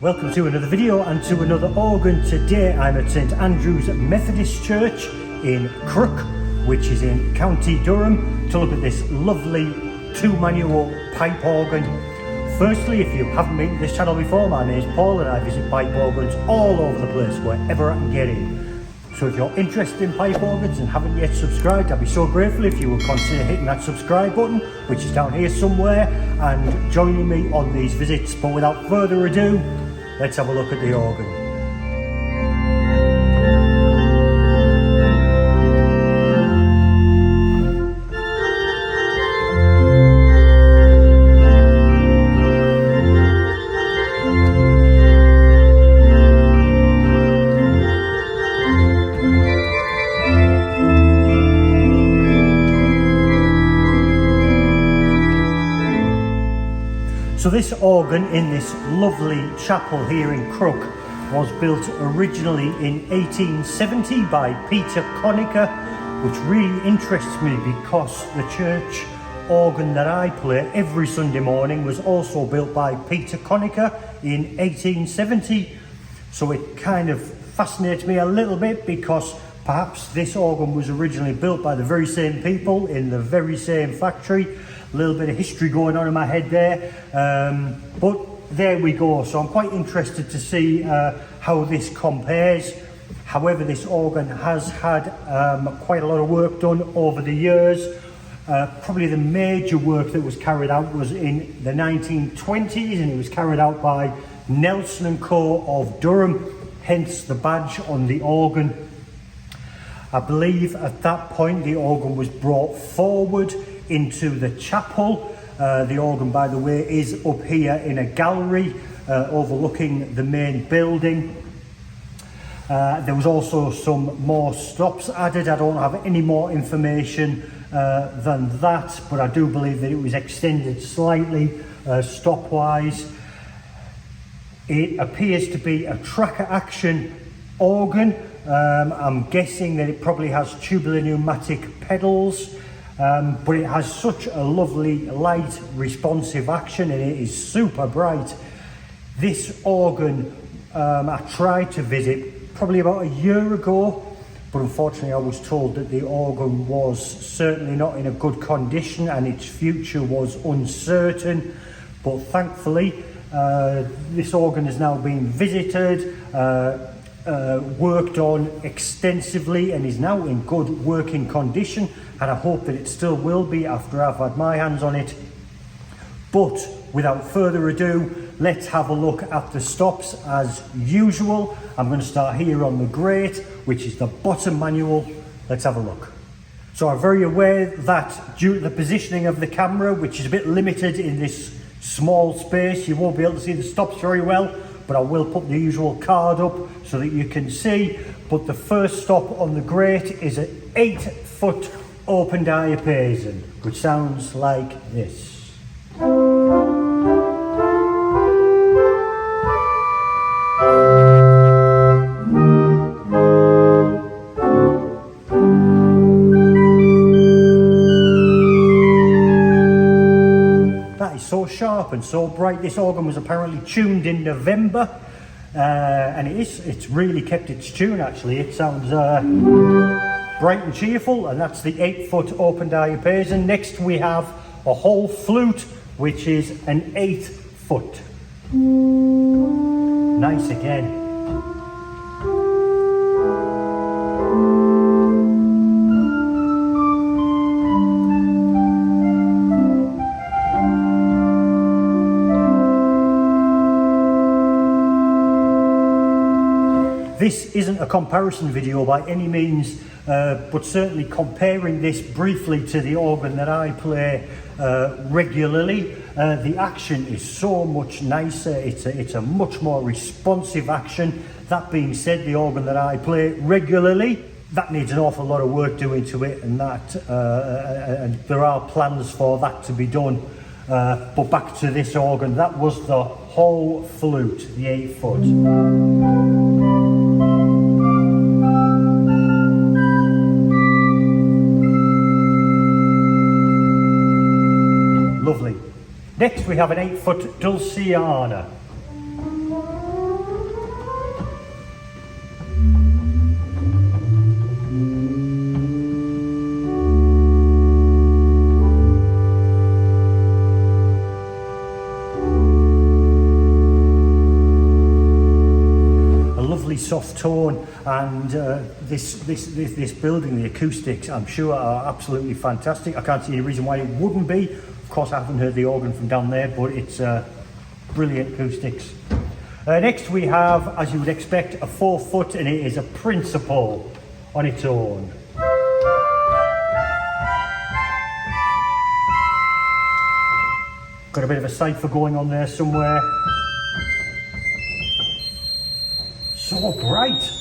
Welcome to another video and to another organ. Today I'm at St Andrew's Methodist Church in Crook, which is in County Durham, to look at this lovely two-manual pipe organ. Firstly, if you haven't been to this channel before, my name is Paul and I visit pipe organs all over the place, wherever I can get in. So if you're interested in pipe organs and haven't yet subscribed, I'd be so grateful if you would consider hitting that subscribe button, which is down here somewhere, and joining me on these visits. But without further ado, let's have a look at the organ. So this organ in this lovely chapel here in Crook was built originally in 1870 by Peter Conacher, which really interests me because the church organ that I play every Sunday morning was also built by Peter Conacher in 1870. So it kind of fascinates me a little bit because perhaps this organ was originally built by the very same people in the very same factory. A little bit of history going on in my head there, but there we go. So I'm quite interested to see how this compares. However, this organ has had quite a lot of work done over the years. Probably the major work that was carried out was in the 1920s, and it was carried out by Nelson Co of Durham, hence the badge on the organ. I believe at that point the organ was brought forward into the chapel. The organ, by the way, is up here in a gallery overlooking the main building. There was also some more stops added. I don't have any more information than that, but I do believe that it was extended slightly stop-wise. It appears to be a tracker action organ. I'm guessing that it probably has tubular pneumatic pedals. But it has such a lovely light responsive action and it is super bright. This organ I tried to visit probably about a year ago, but unfortunately I was told that the organ was certainly not in a good condition and its future was uncertain. But thankfully this organ has now been visited, worked on extensively, and is now in good working condition, and I hope that it still will be after I've had my hands on it. But without further ado, let's have a look at the stops as usual. I'm going to start here on the grate, which is the bottom manual. Let's have a look. So I'm very aware that due to the positioning of the camera, which is a bit limited in this small space, you won't be able to see the stops very well, but I will put the usual card up so that you can see. But the first stop on the grate is an 8-foot open diapason, which sounds like this. That is so sharp and so bright. This organ was apparently tuned in November, and it's really kept its tune actually. It sounds bright and cheerful, and that's the 8-foot open diapason. Next we have a whole flute, which is an 8-foot. Nice again. This isn't a comparison video by any means, but certainly comparing this briefly to the organ that I play regularly, the action is so much nicer. It's a much more responsive action. That being said, the organ that I play regularly, that needs an awful lot of work doing to it, and and there are plans for that to be done. But back to this organ, that was the whole flute, the 8-foot. Lovely. Next we have an 8-foot Dulciana. tone, and this building, the acoustics, I'm sure are absolutely fantastic. I can't see any reason why it wouldn't be. Of course, I haven't heard the organ from down there, but it's brilliant acoustics. Next we have, as you would expect, a 4-foot, and it is a principal on its own. Got a bit of a cipher going on there somewhere. So bright.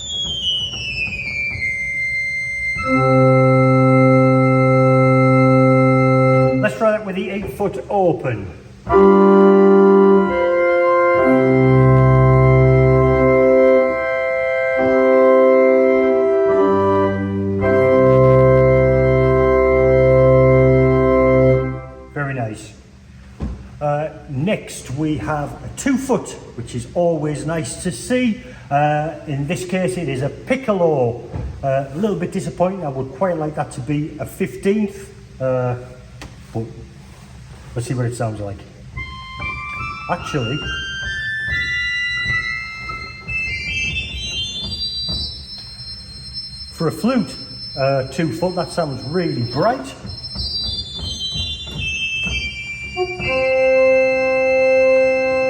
Let's try that with the 8-foot open. Very nice. Next we have a 2-foot, which is always nice to see. In this case it is a piccolo. A little bit disappointing. I would quite like that to be a 15th, but let's see what it sounds like. Actually, for a flute 2-foot, that sounds really bright.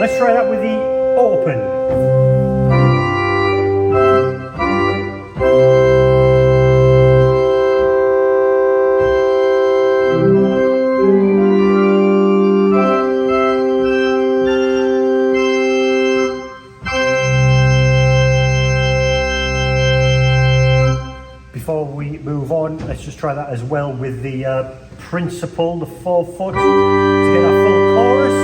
Let's try that with the open. Before we move on, let's just try that as well with the principal, the 4-foot, to get our full chorus.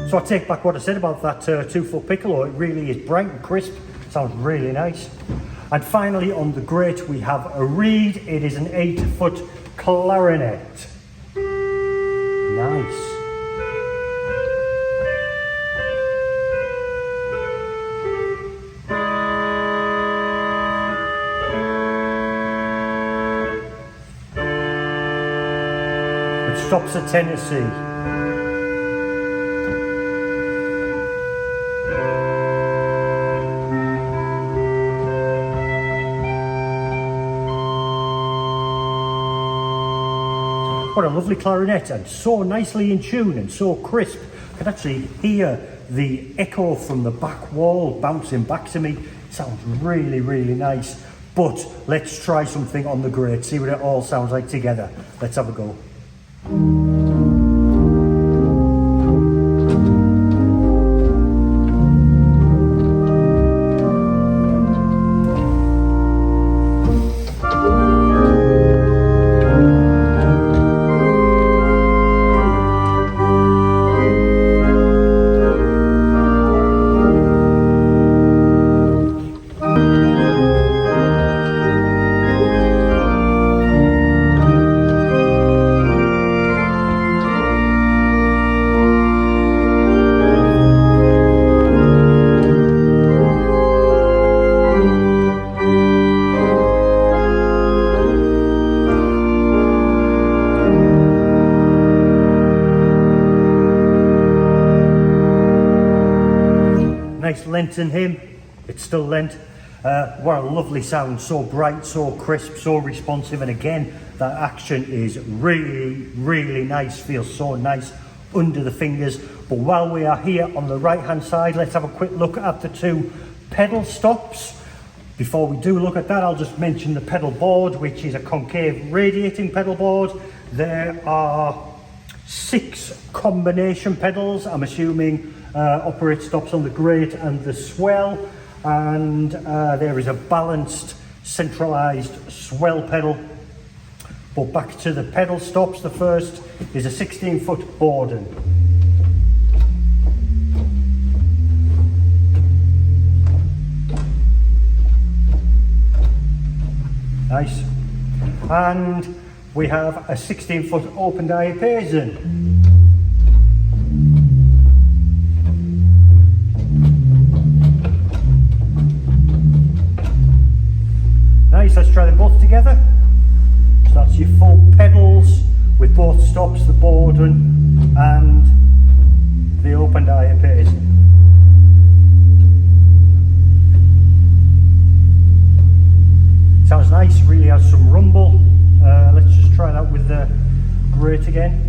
So I take back what I said about that 2-foot piccolo. It really is bright and crisp, sounds really nice. And finally on the grate we have a reed. It is an 8-foot clarinet. Nice. Stops at Tennessee. What a lovely clarinet, and so nicely in tune and so crisp. I can actually hear the echo from the back wall bouncing back to me. It sounds really, really nice. But let's try something on the grate, see what it all sounds like together. Let's have a go. Nice length in him, it's still length. What a lovely sound, so bright, so crisp, so responsive, and again that action is really, really nice, feels so nice under the fingers. But while we are here on the right hand side, let's have a quick look at the 2 pedal stops. Before we do look at that, I'll just mention the pedal board, which is a concave radiating pedal board. There are 6 combination pedals, I'm assuming operate stops on the grate and the swell, and there is a balanced centralized swell pedal. But back to the pedal stops, the first is a 16-foot Borden. Nice. And we have a 16-foot open diapason. Nice, let's try them both together. So that's your full pedals with both both stops, the Borden and the open diapase. Sounds nice, really has some rumble. Let's just try that with the grate again.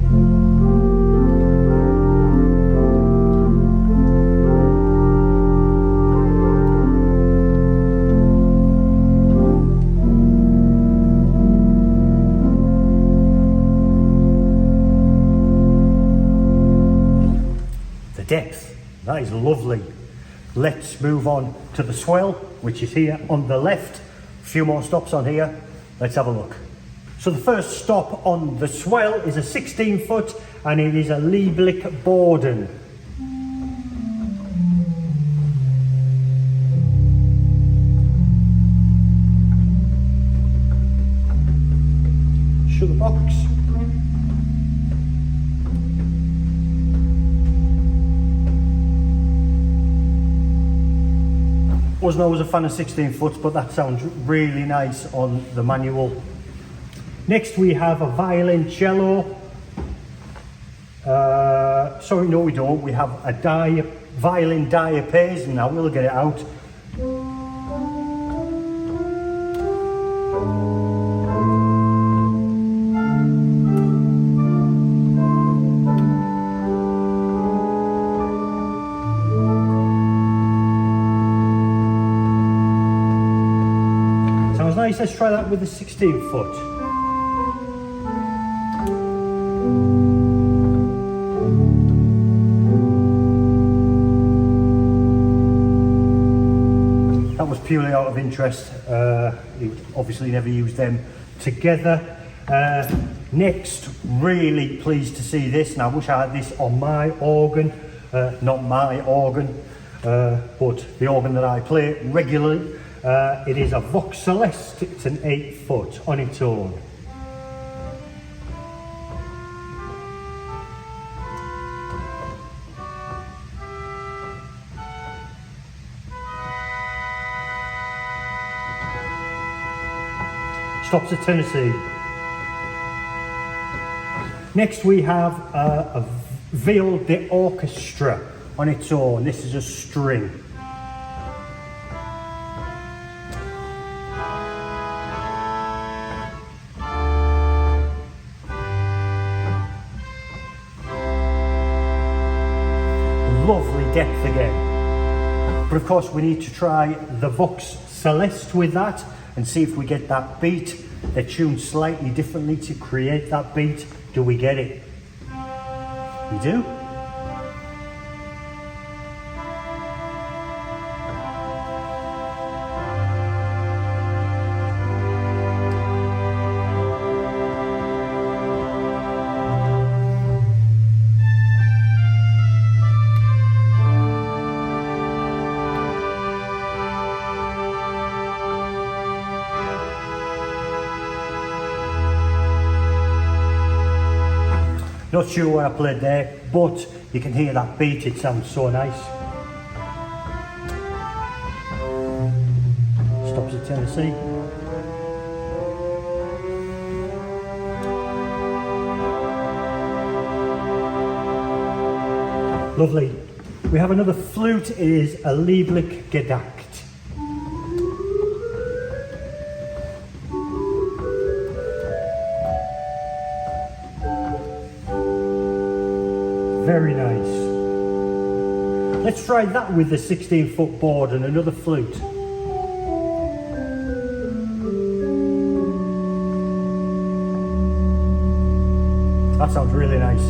The depth, that is lovely. Let's move on to the Swell, which is here on the left. A few more stops on here. Let's have a look. So the first stop on the Swell is a 16-foot and it is a Lieblich Borden. Shut the box. Wasn't always a fan of 16 foot, but that sounds really nice on the manual. Next we have a violoncello. Sorry, no we don't. We have a violin diapason. Now we'll get it out. Sounds nice. Let's try that with the 16 foot. Purely out of interest. You would obviously never use them together. Next, really pleased to see this, and I wish I had this on my organ, not my organ, but the organ that I play regularly. It is a Vox Celeste. It's an 8-foot on its own. Stops at Tennessee. Next we have a Viol d'Orchestra on its own. This is a string. Lovely depth again. But of course we need to try the Vox Celeste with that and see if we get that beat. They're tuned slightly differently to create that beat. Do we get it? We do. Not sure where I played there, but you can hear that beat, it sounds so nice. Stops at Tennessee. Lovely. We have another flute, it is a Lieblich Gedacht. Very nice. Let's try that with the 16-foot board and another flute. That sounds really nice.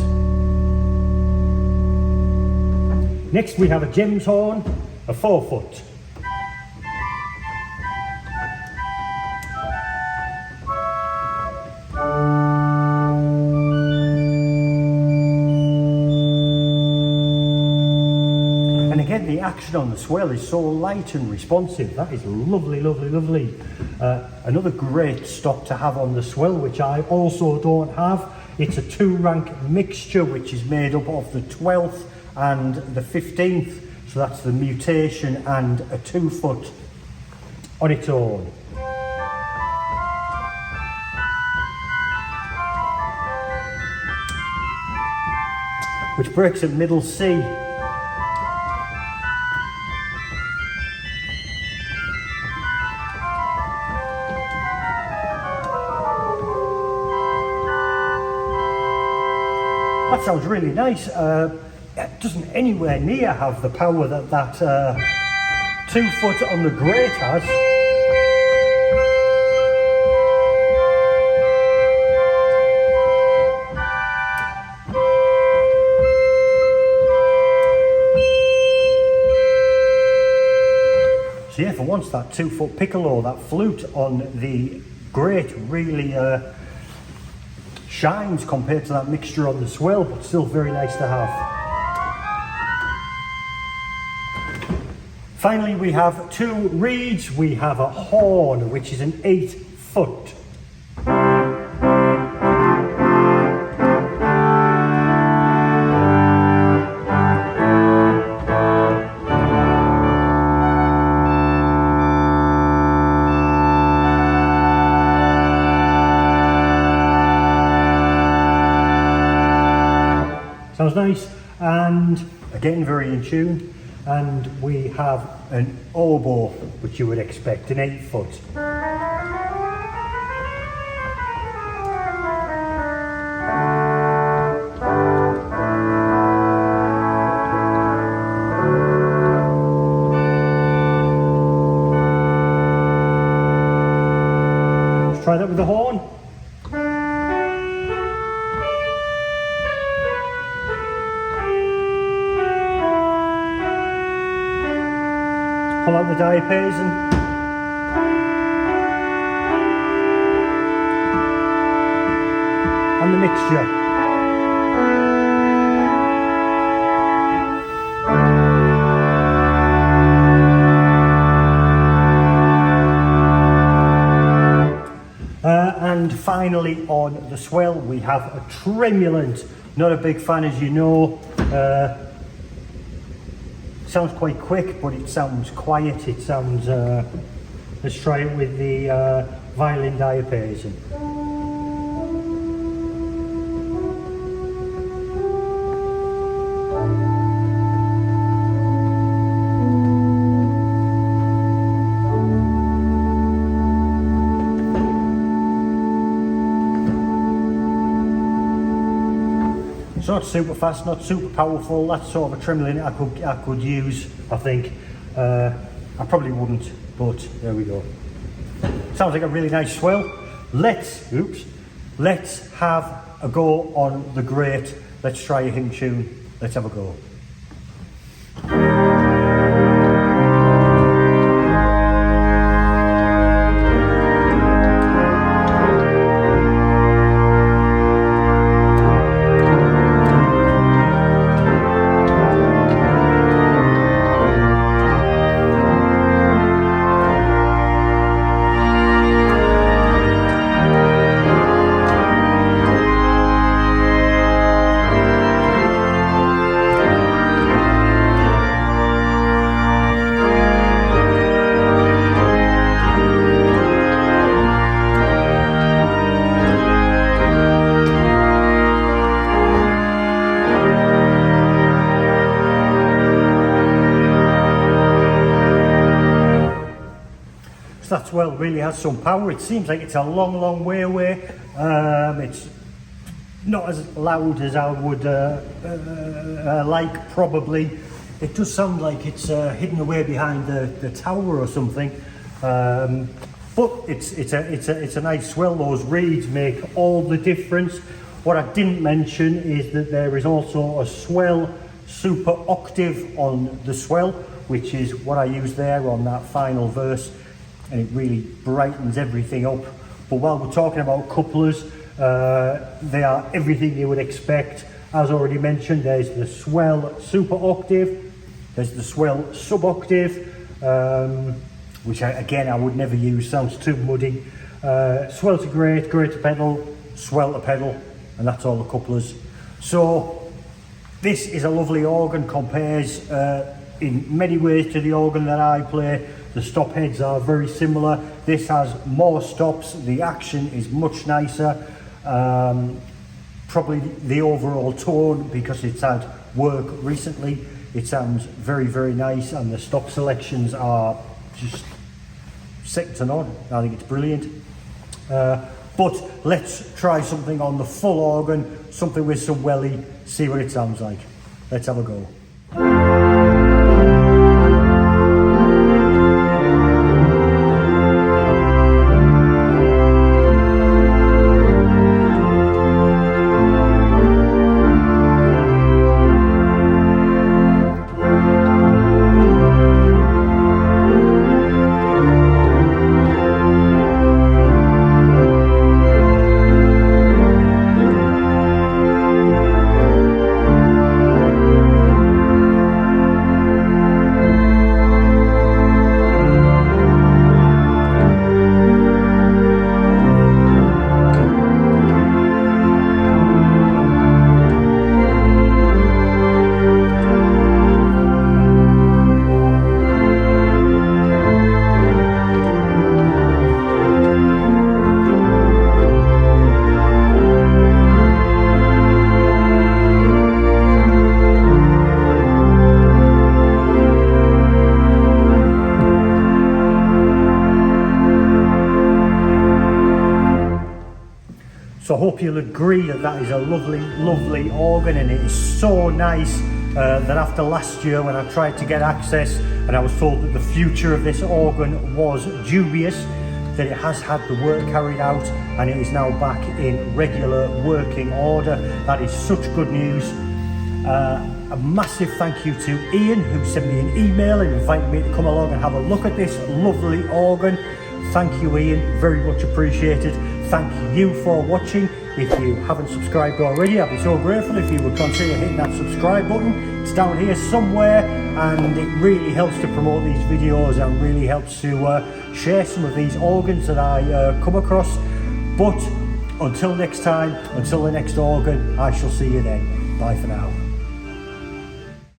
Next we have a Gems horn, a 4-foot. The action on the Swell is so light and responsive. That is lovely, lovely, lovely. Another great stop to have on the Swell, which I also don't have. It's a 2-rank mixture, which is made up of the 12th and the 15th. So that's the mutation and a 2-foot on its own. which breaks at middle C. That sounds really nice. It doesn't anywhere near have the power that that 2 foot on the grate has. So yeah, for once that 2 foot piccolo, that flute on the grate really shines compared to that mixture on the Swell, but still very nice to have. Finally, we have 2 reeds. We have a horn, which is an 8 foot. Sounds nice, and again very in tune. And we have an oboe, which you would expect, an 8 foot. Let's try that with the horn. Pull out the diapason. And the mixture. And finally on the Swell we have a tremulant. Not a big fan, as you know. Sounds quite quick, but it sounds quiet. It sounds, let's try it with the violin diapason. It's not super fast, not super powerful. That's sort of a tremulant I could use, I think. I probably wouldn't, but there we go. Sounds like a really nice Swell. Let's have a go on the grate. Let's try a hymn tune. Let's have a go. That Swell really has some power. It seems like it's a long way away. It's not as loud as I would like, probably. It does sound like it's hidden away behind the tower or something. But it's a nice Swell. Those reeds make all the difference. What I didn't mention is that there is also a Swell super octave on the Swell, which is what I use there on that final verse. And it really brightens everything up. But while we're talking about couplers, they are everything you would expect. As already mentioned, there's the Swell super octave, there's the Swell sub octave, which again I would never use, sounds too muddy. Swell to grate, grate to pedal, Swell to pedal, and that's all the couplers. So this is a lovely organ, compares in many ways to the organ that I play. The stop heads are very similar. This has more stops. The action is much nicer. probably the overall tone, because it's had work recently, it sounds very, very nice, and the stop selections are just second to none. I think it's brilliant. But let's try something on the full organ, something with some welly, see what it sounds like. Let's have a go. So I hope you'll agree that that is a lovely, lovely organ, and it is so nice that after last year when I tried to get access and I was told that the future of this organ was dubious, that it has had the work carried out and it is now back in regular working order. That is such good news. A massive thank you to Ian, who sent me an email and invited me to come along and have a look at this lovely organ. Thank you, Ian, very much appreciated. Thank you for watching. If you haven't subscribed already, I'd be so grateful if you would consider hitting that subscribe button. It's down here somewhere, and it really helps to promote these videos and really helps to share some of these organs that I come across. But until next time, until the next organ, I shall see you then. Bye for now.